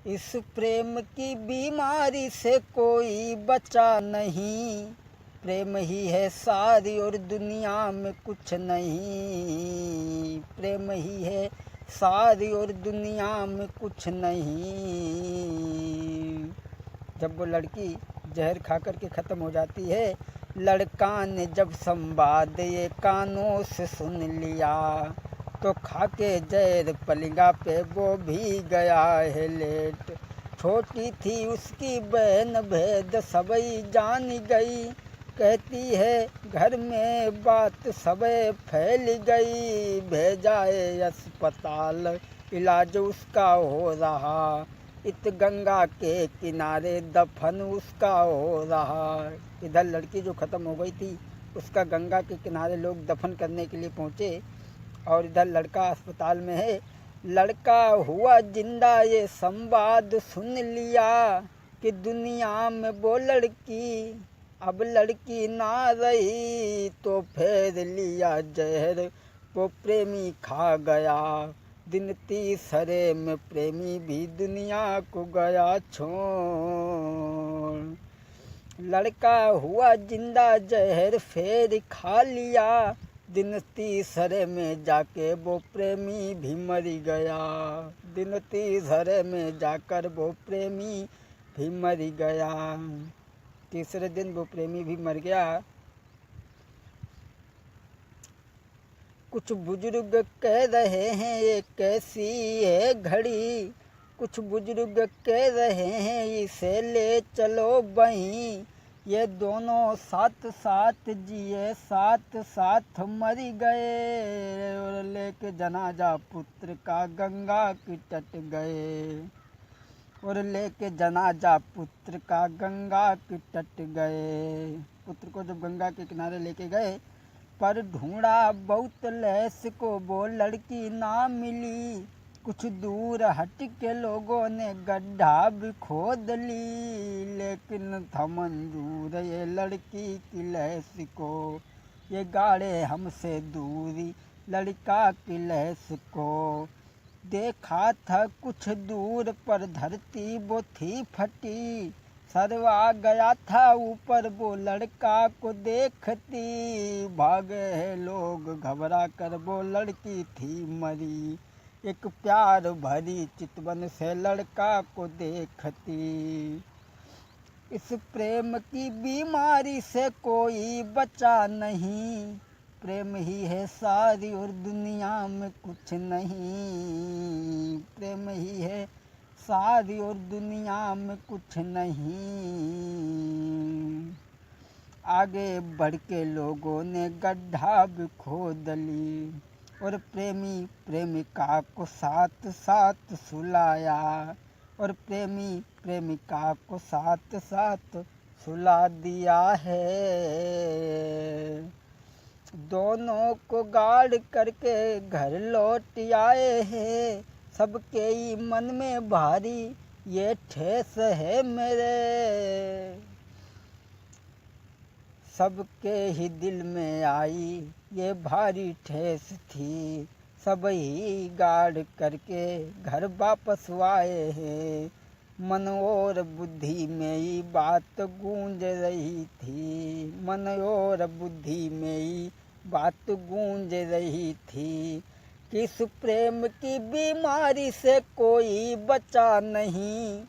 इस प्रेम की बीमारी से कोई बचा नहीं, प्रेम ही है सारी और दुनिया में कुछ नहीं। प्रेम ही है सारी और दुनिया में कुछ नहीं। जब वो लड़की जहर खा कर के ख़त्म हो जाती है, लड़का ने जब संवाद ये कानों से सुन लिया, तो खा के जहर पलंगा पे वो भी गया है लेट। छोटी थी उसकी बहन, भेद सबई जान गई, कहती है घर में बात सबे फैल गई। भेजाए अस्पताल, इलाज उसका हो रहा, इत गंगा के किनारे दफन उसका हो रहा। इधर लड़की जो ख़त्म हो गई थी, उसका गंगा के किनारे लोग दफन करने के लिए पहुँचे, और इधर लड़का अस्पताल में है। लड़का हुआ जिंदा, ये संवाद सुन लिया कि दुनिया में वो लड़की अब लड़की ना रही। तो फेर लिया जहर, वो प्रेमी खा गया। दिन तीसरे में प्रेमी भी दुनिया को गया छोड़। लड़का हुआ जिंदा, जहर फेर खा लिया। दिन तीसरे में जाके वो प्रेमी भी मर गया। दिन तीसरे में जाकर वो प्रेमी भी मर गया। तीसरे दिन वो प्रेमी भी मर गया। कुछ बुजुर्ग कह रहे हैं ये कैसी है घड़ी, कुछ बुजुर्ग कह रहे हैं इसे ले चलो बहीं। ये दोनों साथ साथ जिए, साथ साथ मर गए, और लेके जनाजा पुत्र का गंगा की तट गए। और लेके जनाजा पुत्र का गंगा की तट गए। पुत्र को जब गंगा के किनारे लेके गए, पर ढूंढा बहुत लैस को वो लड़की ना मिली। कुछ दूर हट के लोगों ने गड्ढा भी खोद ली, लेकिन था मंजूर ये लड़की की लैस को। ये गाड़े हमसे दूरी लड़का की लैस को। देखा था कुछ दूर पर धरती वो थी फटी, सरवा गया था ऊपर वो लड़का को देखती। भागे लोग घबरा कर, वो लड़की थी मरी, एक प्यार भरी चितवन से लड़का को देखती। इस प्रेम की बीमारी से कोई बचा नहीं, प्रेम ही है सारी और दुनिया में कुछ नहीं। प्रेम ही है सारी और दुनिया में कुछ नहीं। आगे बढ़ के लोगों ने गड्ढा भी खोद ली, और प्रेमी प्रेमिका को साथ साथ सुलाया, और प्रेमी प्रेमिका को साथ साथ सुला दिया है। दोनों को गाड़ करके घर लौट आए हैं, सबके ही मन में भारी ये ठेस है मेरे। सबके ही दिल में आई ये भारी ठेस थी, सब ही गाड़ करके घर वापस आए हैं। मन और बुद्धि में ही बात गूंज रही थी, मन और बुद्धि में ही बात गूंज रही थी। किस प्रेम की बीमारी से कोई बचा नहीं,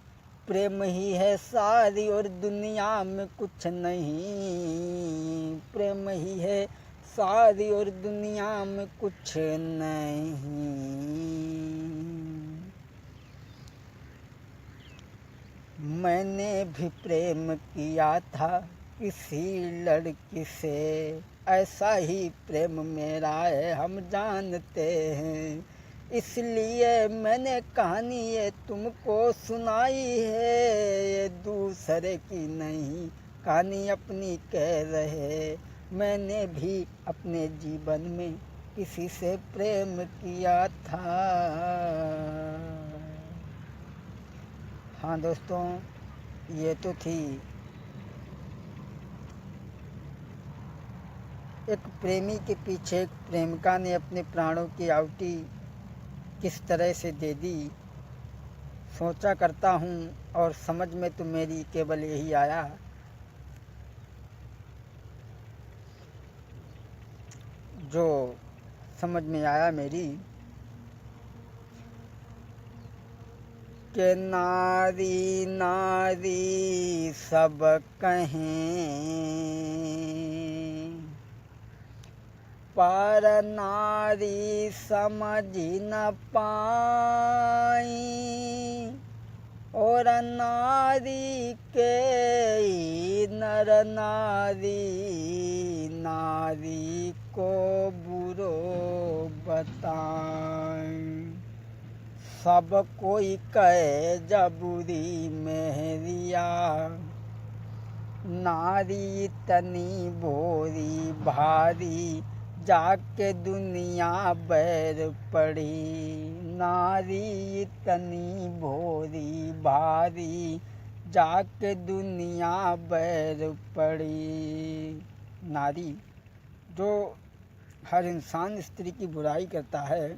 प्रेम ही है सारी और दुनिया में कुछ नहीं। प्रेम ही है सारी और दुनिया में कुछ नहीं। मैंने भी प्रेम किया था किसी लड़की से, ऐसा ही प्रेम मेरा है हम जानते हैं। इसलिए मैंने कहानी ये तुमको सुनाई है, ये दूसरे की नहीं कहानी अपनी कह रहे। मैंने भी अपने जीवन में किसी से प्रेम किया था। हाँ दोस्तों, ये तो थी एक प्रेमी के पीछे एक प्रेमिका ने अपने प्राणों की आहुति किस तरह से दे दी। सोचा करता हूँ और समझ में तो मेरी केवल यही आया, जो समझ में आया मेरी, कि नारी नारी सब कहें पर नारी समझ न पाई, और नारी के नर नारी नारी को बुरो बताएं। सब कोई कहे जबूरी मेहरिया, नारी तनी भोरी भारी जाके दुनिया बैर पड़ी। नारी तनी भोरी भारी जाके दुनिया बैर पड़ी। नारी, जो हर इंसान स्त्री की बुराई करता है,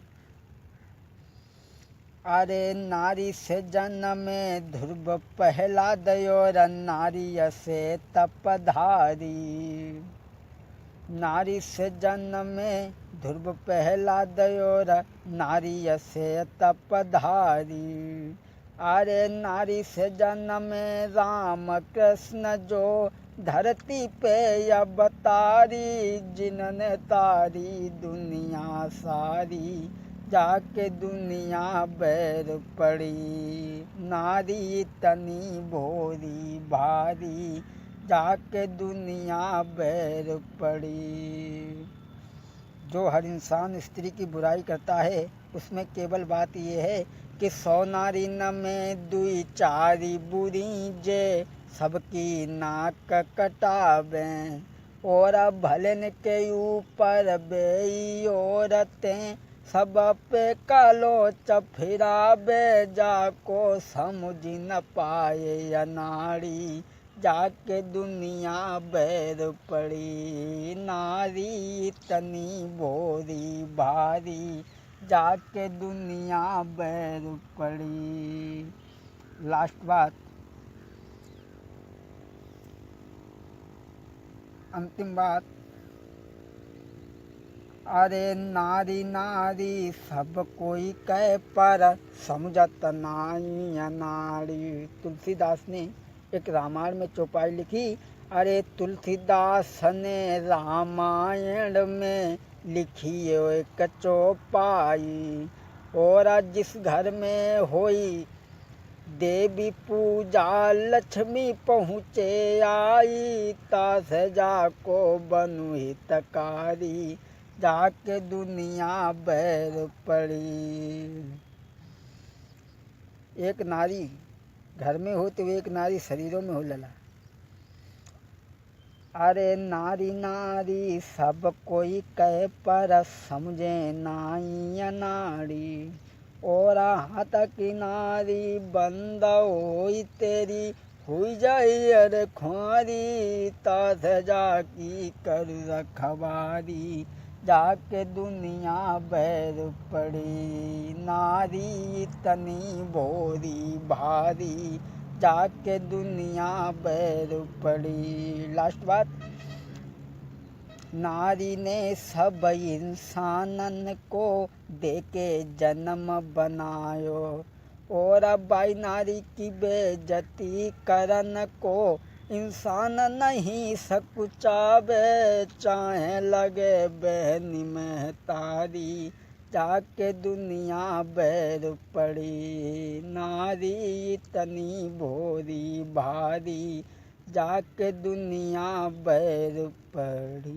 अरे नारी से जन्म में ध्रुव पहला दयोर नारी से तपधारी। नारी से जन्म में ध्रुव पहला दयोर नारी से तपधारी। अरे नारी से जन्म में राम कृष्ण जो धरती पे अवतारी, जिनने तारी दुनिया सारी जाके दुनिया बैर पड़ी। नारी तनी भोरी भारी जाके दुनिया बैर पड़ी। जो हर इंसान स्त्री की बुराई करता है, उसमें केवल बात यह है कि 100 नारी न में दुई चारी बुरी जे सबकी नाक कटावें, और भलन के ऊपर बेई औरतें सब पे कालो चफिराबे, जाको समझ न पाए अनाड़ी जाके दुनिया बैर पड़ी। नारी तनी भोरी भारी जाके दुनिया बैर पड़ी। लास्ट बात, अंतिम बात, अरे नारी नारी सब कोई कह पर समझत नाई अनाड़ी। तुलसीदास ने एक रामायण में चौपाई लिखी। अरे तुलसीदास ने रामायण में लिखी एक चौपाई, और जिस घर में होई देवी पूजा लक्ष्मी पहुँचे आई, तास जाको बनु हितकारी जाके दुनिया बैर पड़ी। एक नारी घर में हो तो एक नारी शरीरों में हो लला। अरे नारी नारी सब कोई कहे पर समझे नाई अनाड़ी, और हाथ की नारी बंद होई तेरी हुई जाई अरे खुआरी, तास जाकी कर रखवारी जाके दुनिया बैर पड़ी। नारी तनी भोरी भारी जाके दुनिया बैर पड़ी। लास्ट बात, नारी ने सब इंसानन को देके जन्म बनायो, और बाई नारी की बेइज्जती करन को इंसान नहीं सकुचावे, चाहे लगे बहनी में तारी जाके दुनिया बैर पड़ी। नारी तनी भोरी भारी जाके दुनिया बैर पड़ी।